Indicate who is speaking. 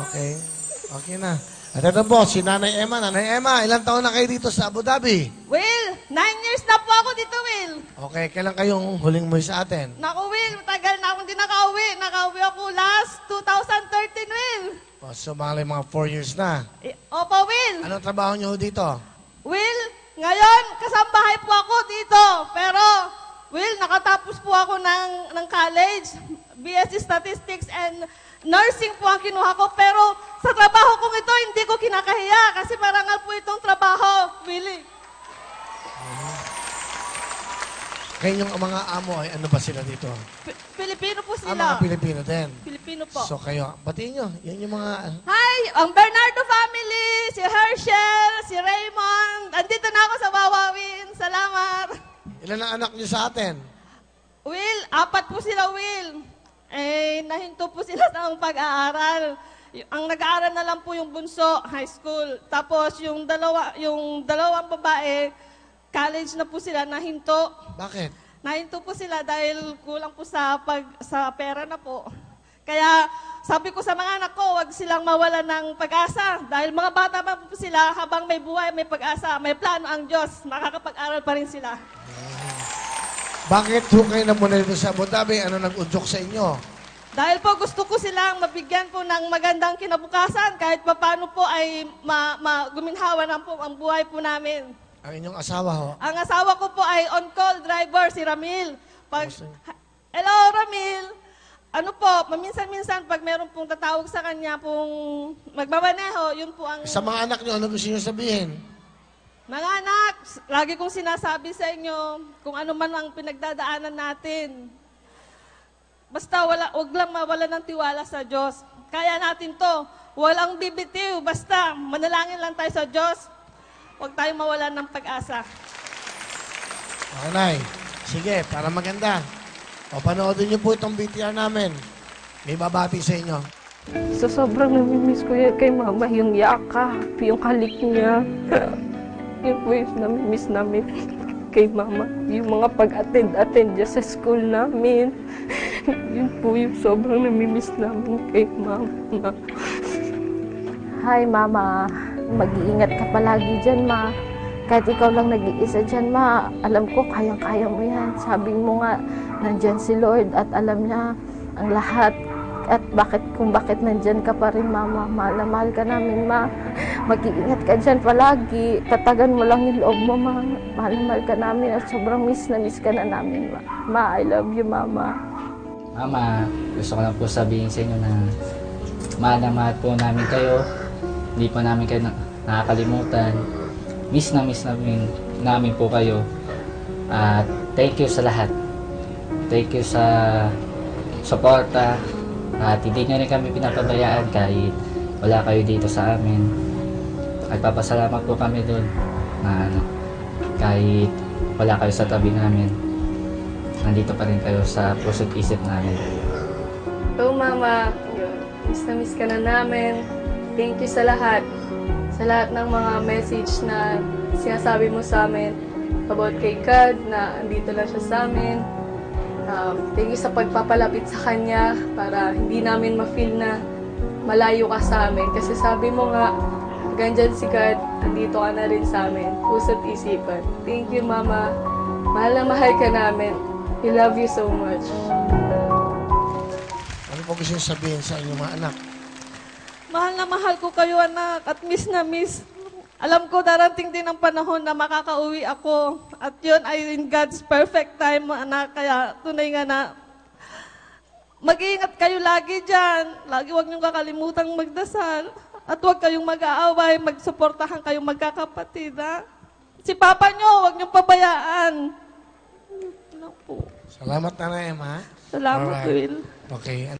Speaker 1: Okay. Okay na. At ito po, si Nanay Emma. Nanay Emma, ilang taon na kayo dito sa Abu Dhabi?
Speaker 2: Will, 9 years na po ako dito, Will.
Speaker 1: Okay, kailan kayong huling mo sa atin?
Speaker 2: Naku, Will, matagal na akong di nakauwi. Nakauwi ako last 2013, Will.
Speaker 1: O, so, mga 4 years na.
Speaker 2: Opo, Will.
Speaker 1: Anong trabaho nyo dito?
Speaker 2: Will, ngayon, kasambahay po ako dito. Pero, Will, nakatapos po ako ng college. BSc Statistics and Nursing po ang kinuha ko. Pero, sa trabaho kong ito, hindi ko kinakahiya. Kasi marangal po itong trabaho, Willie.
Speaker 1: Kayong mga amo, ay ano ba sila dito?
Speaker 2: Pilipino po sila.
Speaker 1: Mga Pilipino din.
Speaker 2: Pilipino po.
Speaker 1: So, kayo, batiin nyo. Yan yung mga...
Speaker 2: Hi, ang Bernardo family, si Herschel, si Raymond. Andito na ako sa Wawawin. Salamat.
Speaker 1: Ilan ang anak nyo sa atin?
Speaker 2: Will, 4 po sila, Will. Nahinto po sila sa pag-aaral. Ang nag-aaral na lang po yung bunso, high school. Tapos yung dalawang babae, college na po sila, nahinto.
Speaker 1: Bakit?
Speaker 2: Nahinto po sila dahil kulang po sa pera na po. Kaya sabi ko sa mga anak ko, huwag silang mawala ng pag-asa. Dahil mga bata pa po sila, habang may buhay, may pag-asa, may plano ang Diyos, makakapag-aral pa rin sila.
Speaker 1: Bakit kayo na muna dito sa Abu Dhabi? Ano nag-udyok sa inyo?
Speaker 2: Dahil po gusto ko silang mabigyan po ng magandang kinabukasan, kahit papano po ay guminhawa na po ang buhay po namin.
Speaker 1: Ang inyong asawa ho?
Speaker 2: Ang asawa ko po ay on-call driver, si Ramil. Hello, Ramil! Ano po, maminsan-minsan pag meron pong tatawag sa kanya pong magbabaneho, yun po ang...
Speaker 1: Sa mga anak nyo, ano gusto nyo sabihin?
Speaker 2: Mga anak, lagi kong sinasabi sa inyo, kung ano man ang pinagdadaanan natin, basta wag lang mawala ng tiwala sa Diyos. Kaya natin to, walang bibitiw, basta manalangin lang tayo sa Diyos, huwag tayong mawalan ng pag-asa.
Speaker 1: Okay, Nay. Sige, para maganda. O, panoodin niyo po itong BTR namin. May babati sa inyo.
Speaker 3: So, sobrang namimiss ko yan kay Mama, yung yakap, yung halik niya. Yun po yung namimiss namin kay Mama. Yung mga pag-attend dyan sa school namin. Yun po yung sobrang namimiss namin kay Mama.
Speaker 4: Hi, Mama. Mag-iingat ka palagi dyan, Ma. Kahit ikaw lang nag-iisa dyan, Ma, alam ko, kayang-kaya mo yan. Sabi mo nga, nandyan si Lord at alam niya ang lahat. At kung bakit nandyan ka pa rin, Mama. Mahal na mahal ka namin, Ma. Mag-iingat ka dyan palagi. Tatagan mo lang yung loob mo, Ma. Mahal na mahal ka namin at sobrang miss na miss ka na namin, Ma. Ma, I love you, Mama.
Speaker 5: Mama, gusto ko lang po sabihin sa inyo na mahal na mahal po namin kayo. Hindi po namin kayo nakakalimutan. Miss namin po kayo. At thank you sa lahat. Thank you sa suporta. At hindi nyo rin kami pinapabayaan kahit wala kayo dito sa amin. Nagpapasalamat po kami doon na kahit wala kayo sa tabi namin, nandito pa rin kayo sa puso't isip namin.
Speaker 3: So, Mama, yun, miss na miss ka na namin. Thank you sa lahat. Sa lahat ng mga message na sinasabi mo sa amin about kay God, na andito lang siya sa amin. Thank you sa pagpapalapit sa Kanya para hindi namin ma-feel na malayo ka sa amin. Kasi sabi mo nga, ganyan si God, andito ka na rin sa amin. Puso't isipan. Thank you, Mama. Mahal na mahal ka namin. We love you so much.
Speaker 1: Ano po gusto nyo sabihin sa inyong mga anak?
Speaker 2: Mahal na mahal ko kayo, anak, at miss na miss. Alam ko, darating din ang panahon na makakauwi ako. At yun ay in God's perfect time, anak. Kaya tunay nga na, mag-iingat kayo lagi dyan. Lagi huwag niyong kakalimutang magdasal. At huwag kayong mag-aaway, magsuportahan kayong magkakapatid, ha? Si Papa niyo, huwag niyong pabayaan. Ano po?
Speaker 1: Salamat, Nanay Emma.
Speaker 2: Salamat,
Speaker 1: Alright.
Speaker 2: Will.
Speaker 1: Okay.